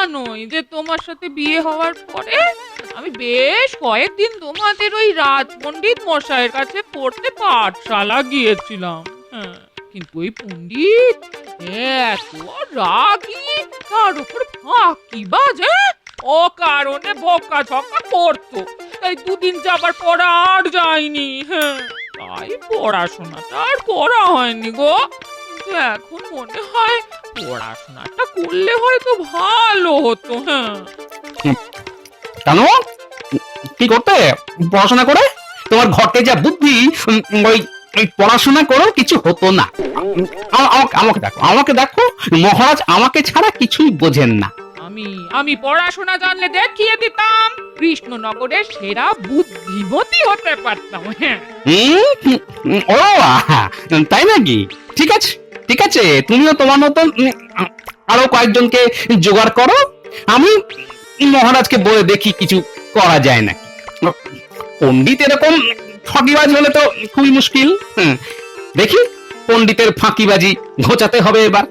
জানোই যে তোমার সাথে বিয়ে হওয়ার পরে আমি বেশ কয়েকদিন তোমাদের ওই রাজপণ্ডিত মশাইয়ের কাছে পড়তে পাঠশালা গিয়েছিলাম। হ্যাঁ, কিন্তু ওই পণ্ডিত এত রাগী, তার উপর ফাঁকিবাজ, ও কারণে বকাঝকা করতো। তাই দুদিন যাবার পর আর যাইনি। হ্যাঁ, তাই পড়াশোনাটা আর করা হয়নি গো। কিন্তু এখন মনে হয় পড়াশোনাটা করলে হয়তো ভালো হতো। হ্যাঁ, কেন? কি করতে পড়াশোনা করে? তোমার ঘটে যা বুদ্ধি, ওই ওই পড়াশোনা করেও কিছু হতো না। আমাকে দেখো, মহারাজ আমাকে ছাড়া কিছুই বোঝেন না। আমি আমি পড়াশোনা জানলে দেখিয়ে দিতাম, কৃষ্ণনগরের সেরা বুদ্ধিমতী হতে পারতাম। হ্যাঁ, ও আহা, তাই নাকি? ঠিক আছে, ঠিক আছে, তুমিও তোমার মতন আরো কয়েকজনকে জোগাড় করো। আমি মহারাজকে বলে দেখি কিছু করা যায় নাকি। পণ্ডিত এরকম ফাঁকিবাজ হলে তো খুবই মুশকিল। দেখি পণ্ডিতের ফাঁকিবাজি ঘোচাতে হবে এবার।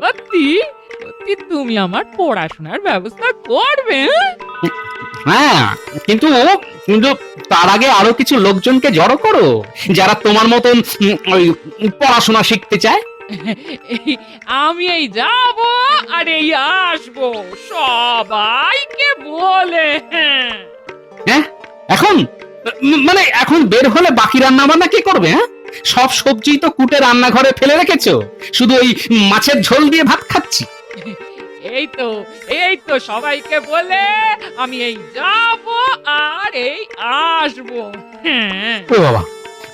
সত্যি সত্যি তুমি আমার পড়াশোনার ব্যবস্থা করবে? হ্যাঁ, কিন্তু কিন্তু তার আগে আরো কিছু লোকজনকে জড়ো করো, যারা তোমার মতন ওই পড়াশোনা শিখতে চায়। আমি এই যাব আর এই আসবো, সবাইকে বলে। হ্যাঁ, এখন মানে এখন বের হলে বাকি রান্না বান্না কে করবে? হ্যাঁ, সব সবজি তো কুটে রান্নাঘরে ফেলে রেখেছো, শুধু ওই মাছের ঝোল দিয়ে ভাত খাচ্ছি। এই তো সবাইকে বলে আমি এই যাব আর এই আসবো। হ্যাঁ, ও বাবা,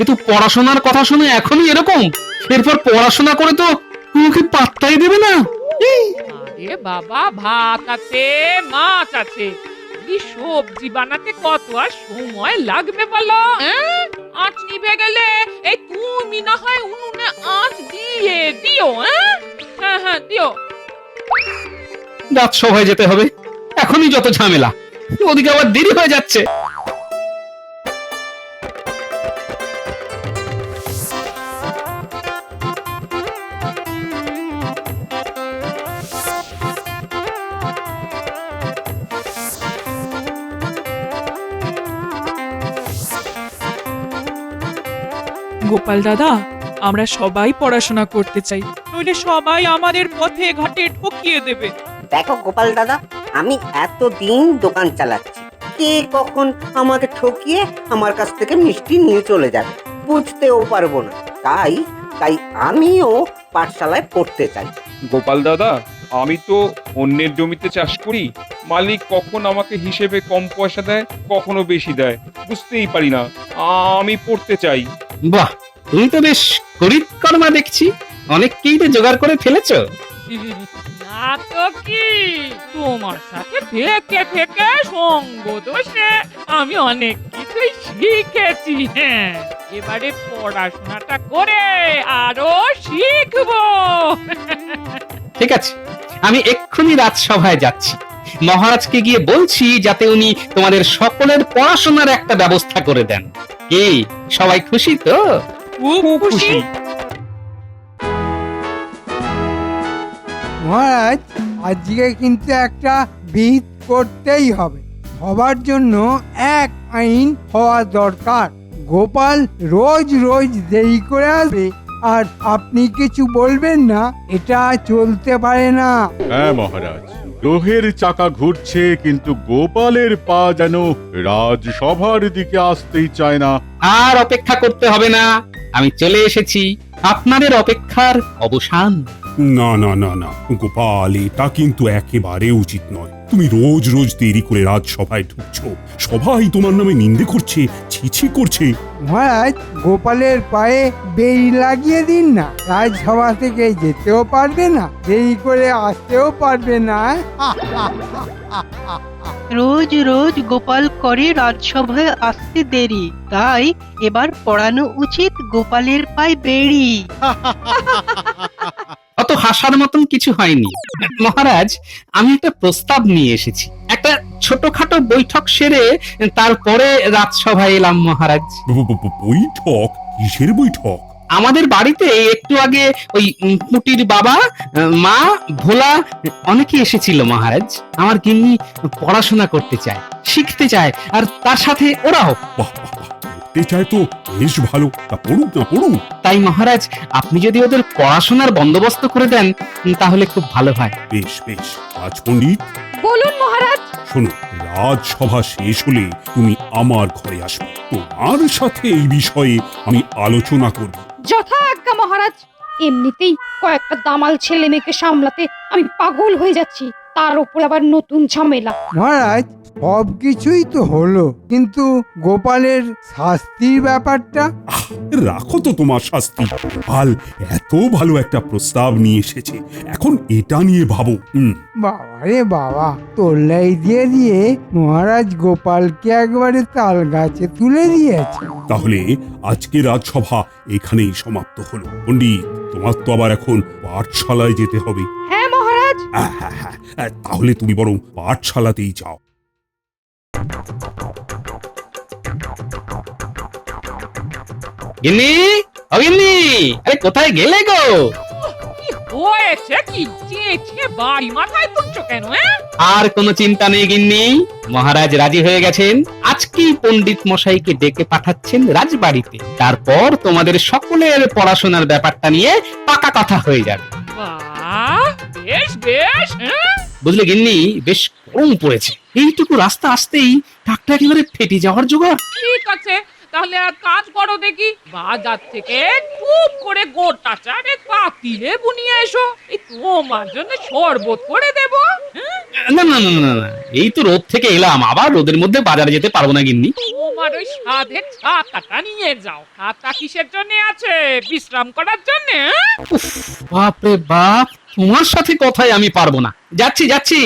এ তো পড়াশোনার কথা শুনে এখনই এরকম, এরপর পড়াশোনা করে তো তোমাকে পাত্তাই দেবে না। আরে বাবা, ভাত আছে, মাছ আছে, এই সবজি বানাতে কত আর সময় লাগবে বলো? হ্যাঁ, আঁচ নিভে গেলে এই তুমি না হয় উনুনে আঁচ দিয়ে দিও। হ্যাঁ হ্যাঁ হ্যাঁ, দিও। রাজসভায় যেতে হবে, এখনই যত ঝামেলা, ওদিকে আবার দেরি হয়ে যাচ্ছে। গোপাল দাদা, আমরা সবাই পড়াশোনা করতে চাই, নইলে সবাই আমাদের পথে ঘাটে ঠকিয়ে দেবে। দেখো গোপাল দাদা, আমি এতদিন দোকান চালাচ্ছি, কে কখন আমাকে ঠকিয়ে আমার কাছ থেকে মিষ্টি নিয়ে চলে যাবে বুঝতেও পারবো না। তাই তাই আমিও পাঠশালায় পড়তে চাই। গোপাল দাদা, আমি তো অন্যের জমিতে চাষ করি, মালিক কখন আমাকে হিসেবে কম পয়সা দেয়, কখনো বেশি দেয়, বুঝতেই পারি না। আমি পড়তে চাই। বাহ, তুমি তো বেশ করিতকর্মা দেখছি, অনেককেই তো জোগাড় করে ফেলেছো। না তো কি, তোমার সাথে থেকে থেকে সঙ্গ দোষে আমি অনেক কিছুই শিখেছি। হ্যাঁ, এবারে পড়াশোনাটা করে আরো শিখবো। ঠিক আছে, আমি এক্ষুনি রাজসভায় যাচ্ছি, মহারাজকে গিয়ে বলছি যাতে উনি তোমাদের সকলের পড়াশোনার একটা ব্যবস্থা করে দেন। কি সবাই খুশি তো? খুব খুশি। মহারাজ, আজকে কিন্তু একটা বিহিত করতেই হবে। সবার জন্য এক আইন হওয়া দরকার। গোপাল রোজ রোজ দেরি করে আসবে আর আপনি কিছু বলবেন না, এটা চলতে পারে না। হ্যাঁ মহারাজ, গ্রহের চাকা ঘুরছে কিন্তু গোপালের পা যেন রাজসভার দিকে আসতেই চায় না। আর অপেক্ষা করতে হবে না, আমি চলে এসেছি, আপনাদের অপেক্ষার অবসান। না না না না গোপাল, এটা কিন্তু একেবারে উচিত নয়। তুমি রোজ রোজ দেরি করে রাজসভায় ঢুকছো, সবাই তোমার নামে নিন্দে করছে, ছিছি করছে। মহারাজ, গোপালের পায়ে বেড়ি লাগিয়ে দিন না, রাজসভা থেকে যেতেও পারবে না, দেরি করে আসতেও পারবে না। রোজ রোজ গোপাল করে রাজসভায় আসতে দেরি, তাই এবার পড়ানো উচিত গোপালের পায়ে বেড়ি। অত হাসার মতন কিছু হয়নি মহারাজ, আমি একটা প্রস্তাব নিয়ে এসেছি। একটা ছোটখাটো বৈঠক সেরে তারপরে রাজসভায় এলাম মহারাজ। বৈঠক? কিসের বৈঠক? আমাদের বাড়িতে একটু আগে ওই পুটির বাবা, মা, ভোলা অনেকে এসেছিল মহারাজ। আমার গিন্নি পড়াশোনা করতে চায়, শিখতে চায়, আর তার সাথে ওরাও। বাহ বাহ বাহ, পড়তে চায় তো বেশ ভালো, তা পড়ুক না পড়ুক। তাই মহারাজ, আপনি যদি ওদের পড়াশোনার বন্দোবস্ত করে দেন তাহলে খুব ভালো হয়। বেশ বেশ, রাজপণ্ডিত বলুন মহারাজ। শোনো, রাজসভা শেষ হলে তুমি আমার ঘরে আসবে, তোমার সাথে এই বিষয়ে আমি আলোচনা করব। যথা আজ্ঞা মহারাজ। এমনিতেই কয়েকটা দামাল ছেলে মেয়েকে সামলাতে আমি পাগল হয়ে যাচ্ছি, তার উপর আবার নতুন ঝামেলা। মহারাজ, সব কিছুই তো হলো, কিন্তু গোপালের শাস্তির ব্যাপারটা। রাখো তো তোমার শাস্তি। গোপাল এত ভালো একটা প্রস্তাব নিয়ে এসেছে, এখন এটা নিয়ে ভাবো। বাবা রে বাবা, তোল্লাই দিয়ে দিয়ে মহারাজ গোপালকে একবারে তাল গাছে তুলে দিয়েছে। তাহলে আজকে রাজসভা এখানেই সমাপ্ত হলো। পণ্ডিত, তোমার তো আবার এখন পাঠশালায় যেতে হবে। হ্যাঁ মহারাজ। হ্যাঁ, তাহলে তুমি বরং পাঠশালাতেই যাও। গিন্নি, ও গিন্নি, আরে কোথায় গেলে গো? কি হয়েছে কি? চেঁচিয়ে বাড়ি মাথায় তুলছো কেন? আর কোনো চিন্তা নেই গিন্নি, মহারাজ রাজি হয়ে গেছেন। আজকেই পণ্ডিত মশাইকে ডেকে পাঠাচ্ছেন রাজবাড়িতে। তারপর তোমাদের সকলের পড়াশোনার ব্যাপারটা নিয়ে পাকা কথা হয়ে যাবে। বাহ, বেশ বেশ। বুঝলে গিন্নি, বেশ গরম পড়েছে। এইটুকু রাস্তা আসতেই টাকটা একেবারে ফেটে যাওয়ার জোগাড়। ঠিক আছে, তাহলে আর কাজ করো দেখি। বাজার থেকে টুপ করে গোটা চারে পাতিলে বুনিয়ে এসো, এই তোমার জন্য শরবত করে দেবো। না না না না না, এই তো রোদ থেকে এলাম, আবার রোদের মধ্যে বাজারে যেতে পারবো না গিন্নি। তোমার ওই সাধের ছাতাটা নিয়ে যাও। ছাতা কিসের জন্য আছে? বিশ্রাম করার জন্য। উফ, বাপ রে বাপ, তোমার সাথে কথাই আমি পারবো না। যাচ্ছি যাচ্ছি।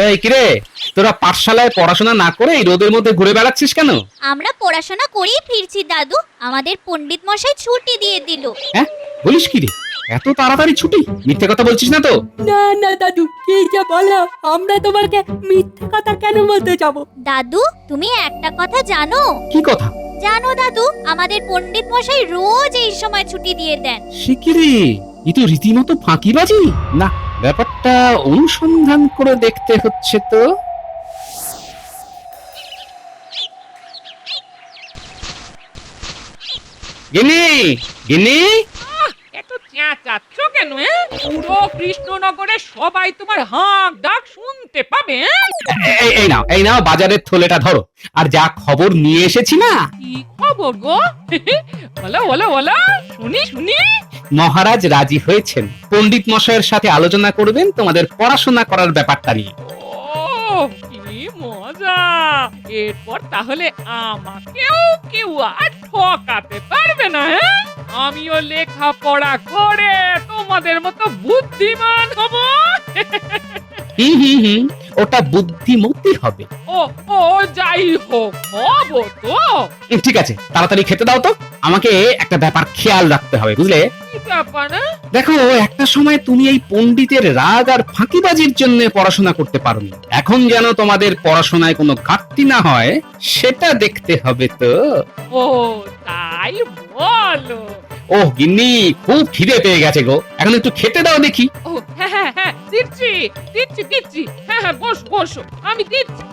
এই কিরে, তোরা পাঠশালায় পড়াশোনা না করে এই রোদের মধ্যে ঘুরে বেড়াচ্ছিস কেন? আমরা পড়াশোনা করেই ফিরছি দাদু, আমাদের পণ্ডিত মশাই ছুটি দিয়ে দিল। হ্যাঁ, বলিস কি রে, এত তাড়াতাড়ি ছুটি? মিথ্যে কথা বলছিস না তো? না না দাদু, কি যে বলো, আমরা তোমাকে মিথ্যে কথা কেন বলতে যাব? দাদু, তুমি একটা কথা জানো? কি কথা? জানো দাদু, আমাদের পণ্ডিত মশাই রোজ এই সময় ছুটি দিয়ে দেন। সে কি রে, এ তো রীতিমতো ফাঁকিবাজি। না, ব্যাপারটা অনুসন্ধান করে দেখতে হচ্ছে তো। গিন্নি, গিন্নি, এত চেঁচাচ্ছ কেন? পুরো কৃষ্ণনগরে সবাই তোমার হাঁক ডাক শুনতে পাবে। এই নাও বাজারের থলেটা ধরো, আর যা খবর নিয়ে এসেছি না। কি খবর গো? বলো বলো বলো, শুনি শুনি। মহারাজ রাজি হয়েছেন, পণ্ডিত মশাইয়ের সাথে আলোচনা করবেন তোমাদের পড়াশোনা করার ব্যাপারটা নিয়ে। ও, কি মজা! এরপর তাহলে আমাকেও কেউ আর ঠকাতে পারবে না। আমিও লেখাপড়া করে তোমাদের মতো বুদ্ধিমান হব। হুম, ওটা বুদ্ধিমতী হবে। ও ও, যাই হোক, হব তো। ঠিক আছে, তাড়াতাড়ি খেতে দাও তো। আমাকে একটা ব্যাপার খেয়াল রাখতে হবে, বুঝলে? কি ব্যাপার? দেখো, একটা সময় তুমি এই পণ্ডিতের রাগ আর ফাঁকিবাজির জন্য পড়াশোনা করতে পারোনি। এখন যেন তোমাদের পড়াশোনায় কোনো ঘাটতি না হয়, সেটা দেখতে হবে তো। ও, তাই বলো? ও গিন্নি, খুব খিদে পেয়ে গেছে গো, এখন একটু খেতে দাও দেখি। ও হ্যাঁ হ্যাঁ হ্যাঁ, দিচ্ছি দিচ্ছি দিচ্ছি। হ্যাঁ হ্যাঁ, বসো বসো, আমি দিচ্ছি।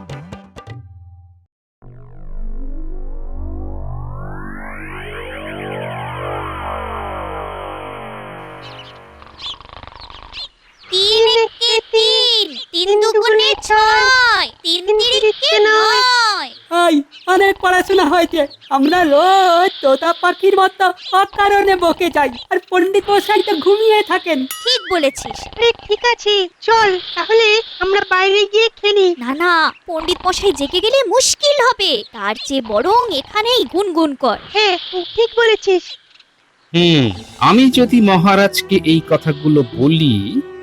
তিন একে তিন, তিন দুগুণ ভাই অনেক পড়াশোনা হয়েছে। আমরা রোজ তোতা পাখির মতো অকারণে বকে যাই, আর পণ্ডিত মশাই তো ঘুমিয়ে থাকেন। ঠিক বলেছিস। আরে ঠিক আছে, চল তাহলে আমরা বাইরে গিয়ে খেলি। না না, পণ্ডিত মশাই জেগে গেলে মুশকিল হবে, তার চেয়ে বরং এখানেই গুনগুন কর। হ্যাঁ, ঠিক বলেছিস। আমি যদি মহারাজকে এই কথাগুলো বলি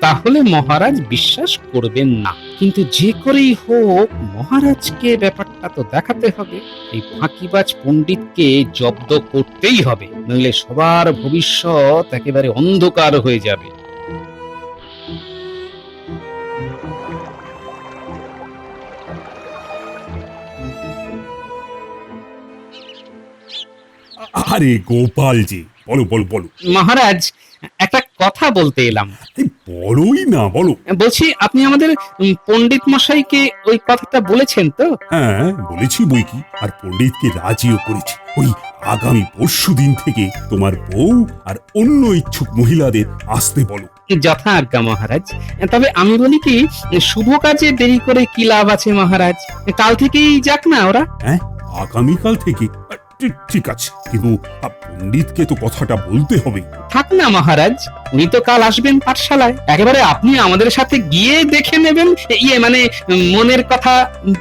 তাহলে মহারাজ বিশ্বাস করবেন না, কিন্তু যে করেই হোক মহারাজকে ব্যাপারটা তো দেখাতে হবে। এই ফাঁকিবাজ পণ্ডিতকে জব্দ করতেই হবে, নইলে সবার ভবিষ্যৎ একেবারে অন্ধকার হয়ে যাবে। আরে গোপালজি, বলো বলো বলো। মহারাজ, একটা কথা বলতে এলাম। এই বলোই না, বলো। বলছি, আপনি আমাদের পণ্ডিত মশাইকে ওই কথাটা বলেছেন তো? হ্যাঁ, বলেছি বই কি, আর পণ্ডিতকে রাজিও করেছি। ওই আগামী পরশুদিন থেকে তোমার বউ আর অন্য ইচ্ছুক মহিলাদের আসতে বলো। যথা আজ্ঞা মহারাজ। তবে আমি বলি কি, শুভ কাজে দেরি করে কি লাভ আছে মহারাজ? কাল থেকেই যাক না ওরা। হ্যাঁ, আগামীকাল থেকে? ঠিক আছে, কিন্তু পণ্ডিতকে তো কথাটা বলতে হবে। থাক না মহারাজ, উনি তো কাল আসবেন পাঠশালায়, একেবারে আপনি আমাদের সাথে গিয়ে দেখে নেবেন, মানে মনের কথা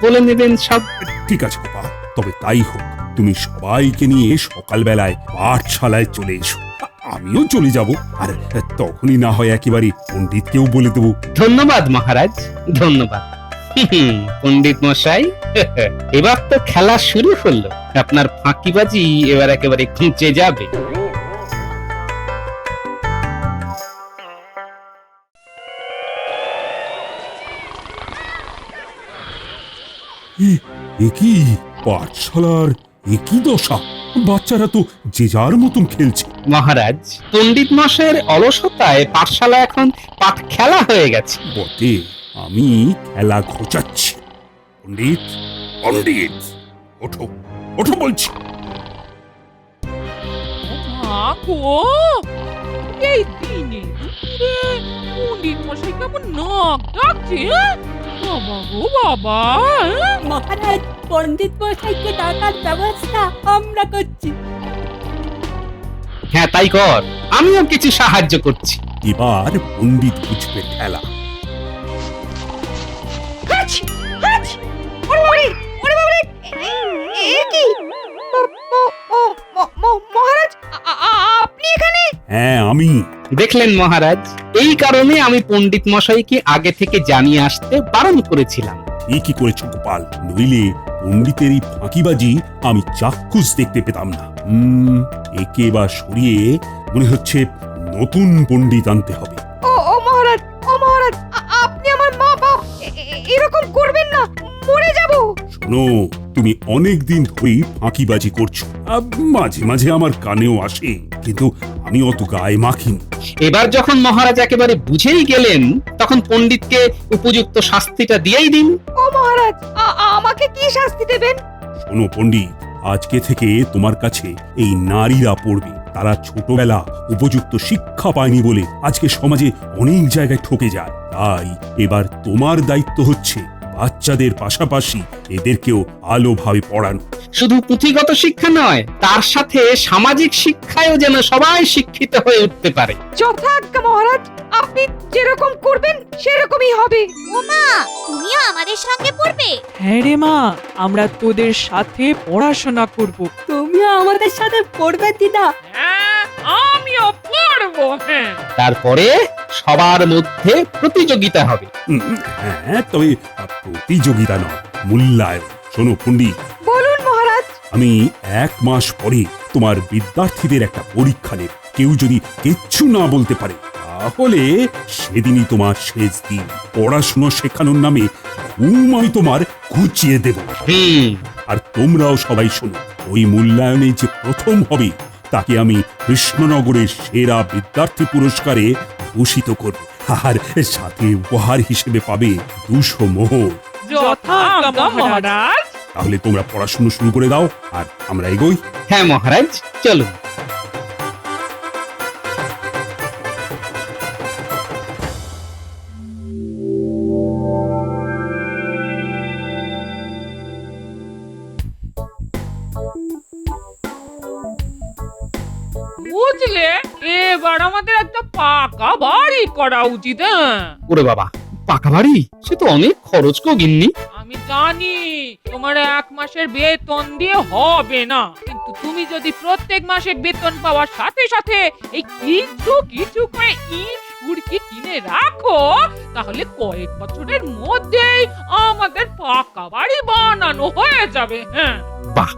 বলে নেবেন সব। ঠিক আছে গোপাল, তবে তাই হোক। তুমি সবাইকে নিয়ে সকালবেলায় পাঠশালায় চলে এসো, আমিও চলে যাব, আর তখনই না হয় একেবারে পণ্ডিতকেও বলে দেবো। ধন্যবাদ মহারাজ, ধন্যবাদ। পণ্ডিত মশাই, এবার তো খেলা শুরু হলো, আপনার ফাঁকিবাজি এবার একেবারে ঘুচে যাবে। একই পাঠশালার একই দশা, বাচ্চারা তো যে যার মতন খেলছে। মহারাজ, পণ্ডিত মশাইয়ের অলসতায় পাঠশালা এখন পাঠ খেলা হয়ে গেছে। বটে, আমি খেলা ঘোচাচ্ছি। পণ্ডিত, পণ্ডিত, ওঠো, ওঠো বলছি। মা গো, এই দিনে দুপুরে পণ্ডিত মশাই কেমন নাক ডাকছে, হ্যাঁ? বাবা গো বাবা, হ্যাঁ? মহারাজ, পণ্ডিত মশাইকে ডাকার ব্যবস্থা আমরা করছি। হ্যাঁ, তাই কর, আমিও কিছু সাহায্য করছি। এবার পণ্ডিত বুঝবে খেলা। মহারাজ, আপনি এখানে? হ্যাঁ, আমি। দেখলেন মহারাজ, এই কারণে আমি পণ্ডিত মশাইকে আগে থেকে জানিয়ে আসতে বারণ করেছিলাম। ঠিকই করেছ গোপাল, নইলে পণ্ডিতের এই ফাঁকিবাজি আমি চাক্ষুষ দেখতে পেতাম না। একে বা সরিয়ে মনে হচ্ছে নতুন পণ্ডিত আনতে হবে। ও মহারাজ, ও মহারাজ, আপনি আমার মা বাপ, এরকম করবেন না, মরে যাব। শোনো, তুমি অনেক দিন ধরেই ফাঁকিবাজি করছো, মাঝে মাঝে আমার কানেও আসে, কিন্তু আমি অত গায়ে মাখিনি। এবার যখন মহারাজ একেবারে বুঝেই গেলেন, তখন পণ্ডিতকে উপযুক্ত শাস্তিটা দিয়েই দিন। ও মহারাজ, আমাকে কি শাস্তি দেবেন? শোনো পণ্ডিত, আজকে থেকে তোমার কাছে এই নারীরা পড়বে। তারা ছোটবেলা উপযুক্ত শিক্ষা পায়নি বলে আজকে সমাজে অনেক জায়গায় ঠকে যায়। তাই এবার তোমার দায়িত্ব হচ্ছে বাচ্চাদের পাশাপাশি এদেরকেও ভালোভাবে পড়ানো। শুধু পুঁথিগত শিক্ষা নয়, তার সাথে সামাজিক শিক্ষায়ও যেন সবাই শিক্ষিত হয়ে উঠতে পারে। যথাজ্ঞা মহারাজ, আপনি যেরকম করবেন সেরকমই হবে। ওমা, তুমিও আমাদের সঙ্গে পড়বে? হ্যাঁ রে মা, আমরা তোদের সাথে পড়াশোনা করব। তুমিও আমাদের সাথে পড়বে দিদা? হ্যাঁ, আমিও পড়বো। হ্যাঁ, তারপরে সবার মধ্যে প্রতিযোগিতা হবে। হ্যাঁ, তবে প্রতিযোগিতা নয়, মূল্যায়ন। শোনো পণ্ডিত, বলুন মহারাজ। আমি 1 মাস পরে তোমার বিদ্যার্থীদের একটা পরীক্ষা নেব। কেউ যদি কিচ্ছু না বলতে পারে তাহলে সেদিনই তোমার শেষ দিন। পড়াশোনা শেখানোর নামে আমি তোমার ঘুচিয়ে দেব। আর তোমরাও সবাই শোনো, ওই মূল্যায়নে যে প্রথম হবে তাকে আমি কৃষ্ণনগরের সেরা বিদ্যার্থী পুরস্কারে ভূষিত করব, আর সাথে উপহার হিসেবে পাবে 200 মোহর। যথাজ্ঞা মহারাজ। তাহলে তোমরা পড়াশোনা শুরু করে দাও, আর আমরা এগোই। হ্যাঁ মহারাজ, চলুন। বুঝলে, এবার আমাদের একটা পাকা বাড়ি করা উচিত। হ্যাঁ, ওরে বাবা, পাকা বাড়ি? সে তো অনেক খরচ গো গিন্নি। আমি জানি তোমার 1 মাসের বেতন দিয়ে হবে না, কিন্তু তুমি যদি প্রত্যেক মাসে বেতন পাওয়ার সাথে সাথে এই কিছু কিছু করে ইট সুরকি কিনে রাখো, তাহলে কয়েক বছরের মধ্যেই আমাদের পাকা বাড়ি বানানো হয়ে যাবে। হ্যাঁ, বাহ,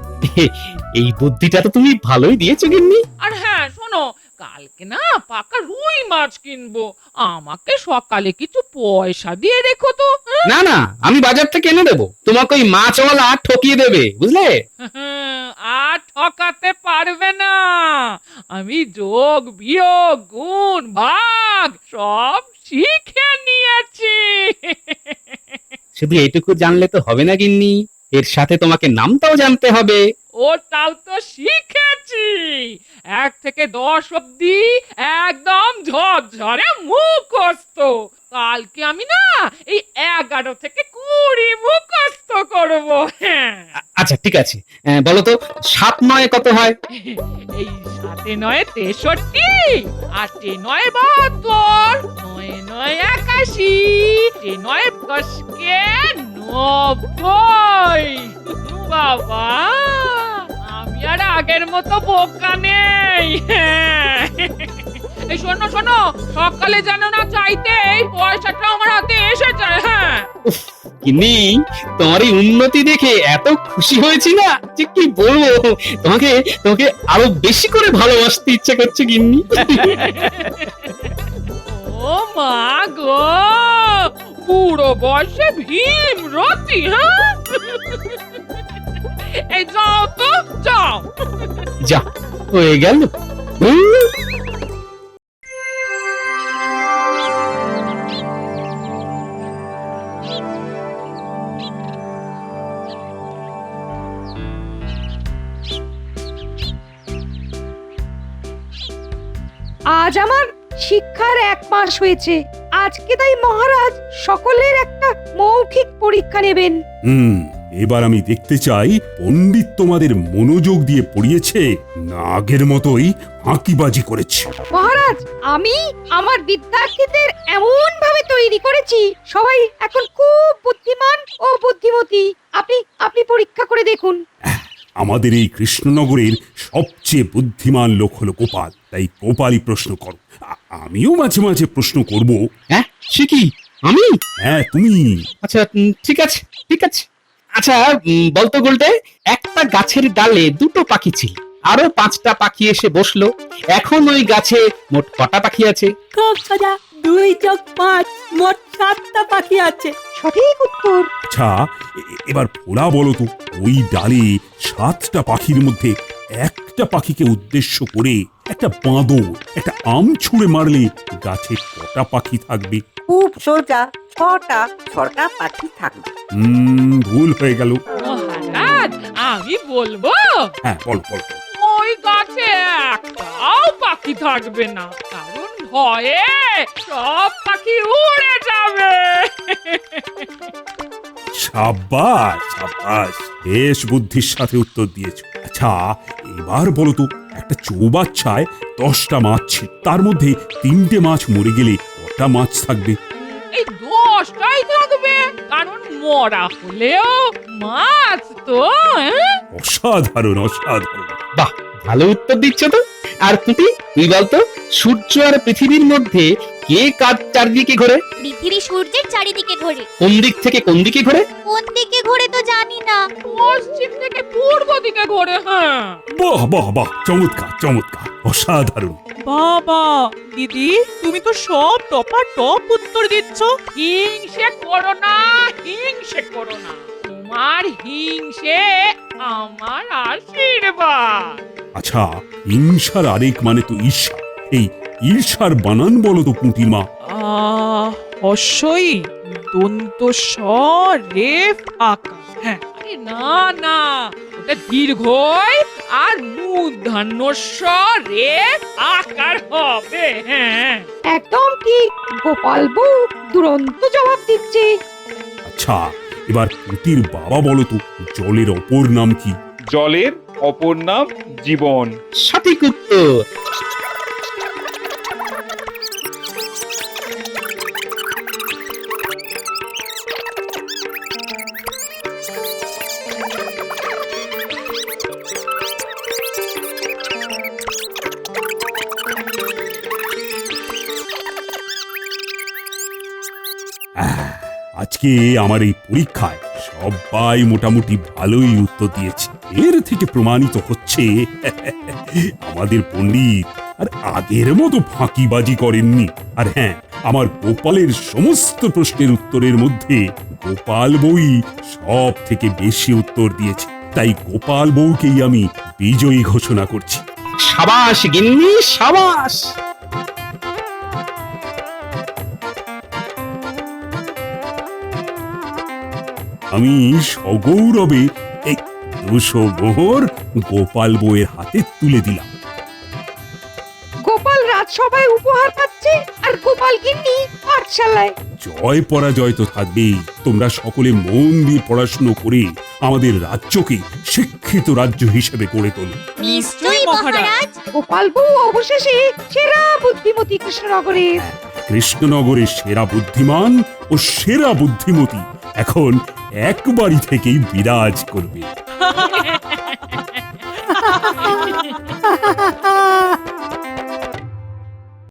এই বুদ্ধিটা তো তুমি ভালোই দিয়েছো গিন্নি। আর হ্যাঁ শোনো, কালকে না পাকা রুই মাছ কিনবো, আমাকে সকালে কিছু পয়সা দিয়ে রেখো তো। হ্যাঁ? না না, আমি বাজার থেকে এনে দেবো, তোমাকে ওই মাছওয়ালা ঠকিয়ে দেবে, বুঝলে? আর ঠকাতে পারবে না, আমি যোগ বিয়োগ গুণ ভাগ সব শিখে নিয়েছি। শুধু এইটুকু জানলে তো হবে না গিন্নি, এর সাথে তোমাকে নামটাও জানতে হবে। ওটাও তো শিখেছি। 1 থেকে 10 অব্দি একদম ঝরঝরে মুখস্থ। কালকে আমি না এই 11 থেকে 20 মুখস্থ করব। হ্যাঁ, আচ্ছা ঠিক আছে, বলো তো 7 9 কত হয়? এই 7 9 63, 8 9 72, 9 9 81, 9 10 90। বাবা, আমি আর আগের মতো বোকা নেই। হ্যাঁ। এই শোনো শোনো, সকালে যেন না চাইতে এই পয়সাটা আমার হাতে এসে যায়। হ্যাঁ, গিন্নি, তোমার এই উন্নতি দেখে এত খুশি হয়েছি না যে কি বলবো। তোমাকে তোমাকে আরো বেশি করে ভালোবাসতে ইচ্ছে করছে গিন্নি। ও মা গো, বুড়ো বয়সে ভীম রতি। হ্যাঁ, এই যাও তো যাও। যা হয়ে গেল। আজ আমার শিক্ষার 1 মাস হয়েছে। আজকে তাই মহারাজ সকলের একটা মৌখিক পরীক্ষা নেবেন। এবার আমি দেখতে চাই পণ্ডিত তোমাদের মনোযোগ দিয়ে পড়িয়েছে না আগের মতোই ফাঁকিবাজি করেছে। মহারাজ, আমি আমার বিদ্যার্থীদের এমন ভাবে তৈরি করেছি সবাই এখন খুব বুদ্ধিমান ও বুদ্ধিমতী। আপনি পরীক্ষা করে দেখুন। আমাদের এই কৃষ্ণনগরের সবচেয়ে বুদ্ধিমান লোক হলো গোপাল, তাই গোপালই প্রশ্ন করো। আমিও মাঝে মাঝে প্রশ্ন করব। হ্যাঁ, সে কি আমি? হ্যাঁ তুমি। আচ্ছা ঠিক আছে ঠিক আছে। আচ্ছা বলতো গুলটে, একটা গাছের ডালে 2টো পাখি ছিল, আরো 5টা পাখি এসে বসলো, এখন ওই গাছে মোট কটা পাখি আছে? খুব সোজা, 2 যোগ 5, মোট 7টা পাখি আছে। সঠিক উত্তর। আচ্ছা এবার ভোলা বলো তো, ওই ডালে 7টা পাখির মধ্যে একটা পাখিকে উদ্দেশ্য করে একটা বাঁদর একটা আম ছুঁড়ে মারলে গাছে কটা পাখি থাকবে? খুব সোজা, 6টা পাখি থাকবে। ভুল হয়ে গেল। মহারাজ, আমি বলবো। হ্যাঁ বলো বলো। ওই গাছে একটাও পাখি থাকবে না, কারণ ভয়ে সব পাখি উড়ে যাবে। সাবাস সাবাস, বেশ বুদ্ধির সাথে উত্তর দিয়েছো। আচ্ছা এবার বলো তো, একটা চৌবাচ্চায় 10টা মাছ ছিল, তার মধ্যে 3টে মাছ মরে গেলে কটা মাছ থাকবে? এই 10টাই থাকবে, কারণ মরা হলেও মাছ তো। অসাধারণ অসাধারণ। বাহ, ভালো উত্তর দিচ্ছ তো। আর তুই বলতো, সূর্য আর পৃথিবীর মধ্যে কে কার চারদিকে ঘোরে? পৃথিবী সূর্যের চারিদিকে ঘোরে। কোন দিক থেকে কোন দিকে ঘোরে? কোন দিকে ঘোরে তো জানি না। পশ্চিম থেকে পূর্ব দিকে ঘোরে। হ্যাঁ, বাহ বাহ বাহ, চমৎকার চমৎকার, অসাধারণ। বাবা, দিদি তুমি তো সব টপ উত্তর দিচ্ছ। হিংসে করো না, হিংসে করো না, তোমার হিংসে আমার আশীর্বাদ। আচ্ছা হিংসার আরেক মানে তো ঈর্ষা, এই ঈর্ষার বানান বলো তো পুঁটির মা। হস্যই দন্ত স রেফ আকার। হ্যাঁ, আরে না না, ওটা দীর্ঘই আর মূর্ধন্য স রে আকার হবে। হ্যাঁ, একদম ঠিক। গোপাল বউ দুরন্ত জবাব দিচ্ছে। আচ্ছা এবার পুঁটির বাবা বলো তো, জলের অপর নাম কি? জলের অপর নাম জীবন। সঠিক উত্তর। আজকে আমার এই পরীক্ষায় সবাই মোটামুটি ভালোই উত্তর দিয়েছে। এর থেকে প্রমাণিত হচ্ছে আমাদের পণ্ডিত আর আগের মতো ফাঁকিবাজি করেননি। আর হ্যাঁ, আমার গোপালের সমস্ত প্রশ্নের উত্তরের মধ্যে গোপাল বই সব থেকে বেশি উত্তর দিয়েছে। তাই গোপাল বউকেই আমি বিজয়ী ঘোষণা করছি। সাবাস গিন্নি, সাবাস। আমি সগৌরবে এই 200 মোহর গোপাল বউয়ের হাতে তুলে দিলাম। গোপাল রাজসভায় উপহার পাচ্ছে আর গোপাল গিন্নি পাঠশালায়। জয় পরাজয় তো থাকবেই। তোমরা সকলে মন দিয়ে পড়াশুনো করে আমাদের রাজ্যকে শিক্ষিত রাজ্য হিসেবে গড়ে তোলো। নিশ্চয়ই মহারাজ। গোপাল বউ অবশেষে সেরা বুদ্ধিমতী কৃষ্ণনগরের। কৃষ্ণনগরের সেরা বুদ্ধিমান ও সেরা বুদ্ধিমতী এখন এক বাড়ি থেকেই বিরাজ করবে।